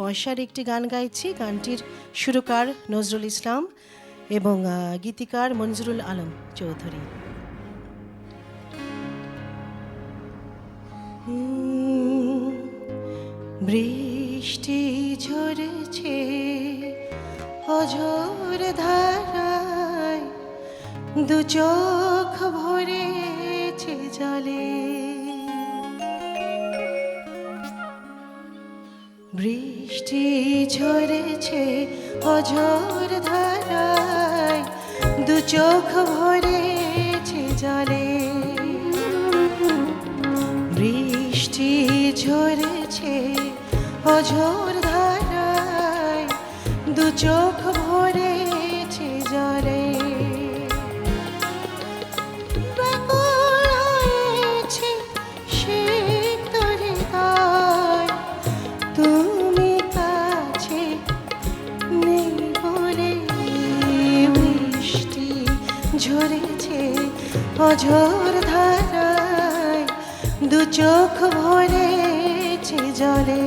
বর্ষার একটি গান গাইছি। গানটির সুরকার নজরুল ইসলাম এবং গীতিকার মঞ্জুরুল আলম চৌধুরী। বৃষ্টি ঝরেছে অঝোর ধারায়, দু চোখ ভরেছে জলে। বৃষ্টি ঝরেছে অঝোর ধারায়, দু চোখ ভরেছে জলে। বৃষ্টি ঝরেছে অঝোর ধারায়, দু চোখ ভরেছে জলে। তুমি কাছে নেই বলে বৃষ্টি ঝরেছে অঝোর ধারায়, দু চোখ ভরেছে জলে।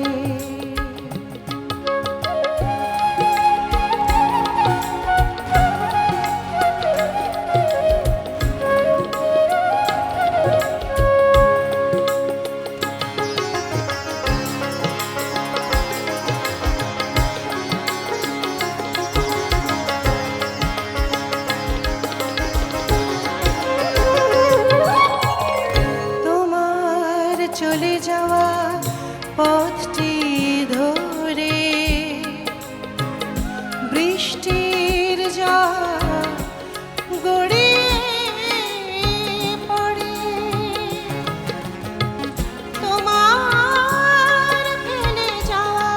চলে যাওয়া পথটি ধরে বৃষ্টির জল গড়িয়ে পড়ে। তোমার ফেলে যাওয়া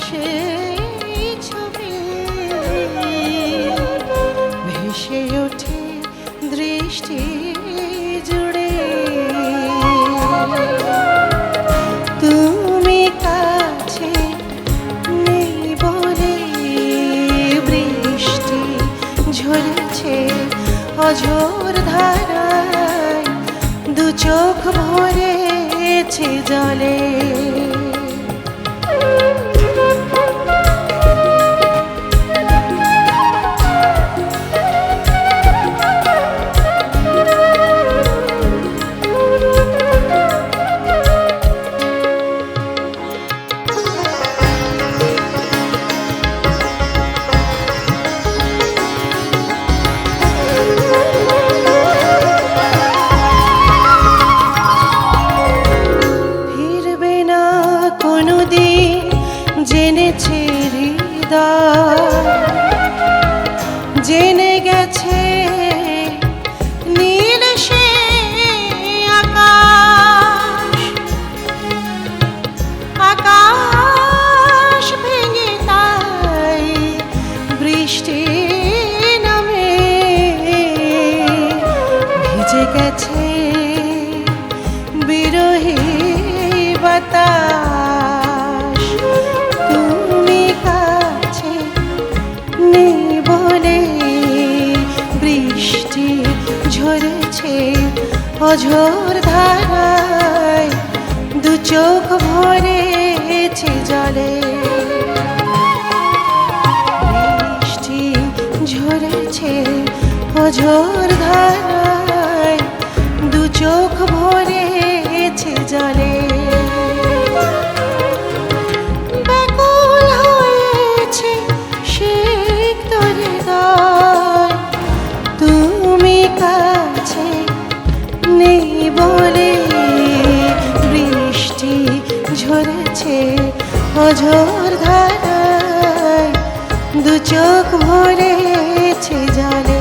সেই ছবি ভেসে ওঠে দৃষ্টি জুড়ে। তুমি কাছে নেই বলে বৃষ্টি ঝরেছে অঝোর ধারায়, দু চোখ ভরেছে জলে। জেনেছে হৃদয়, জেনে গেছে নীল সে আকাশ। আকাশ ভেঙে তাই বৃষ্টি নামে ভিজে গেছে বিরহী বাতাস। তুমি কাছে নেই বলে বৃষ্টি ঝরেছে অঝোর ধারায়, দু চোখ ভরেছে জলে। বৃষ্টি ঝরেছে অঝোর ধারায়, দু চোখ ভরেছে জলে। ব্যাকুল হয়েছে সিক্ত হৃদয়, তুমি কাছে নেই বলে বৃষ্টি ঝরেছে অঝোর ধারায়, দু চোখ ভরেছে জলে।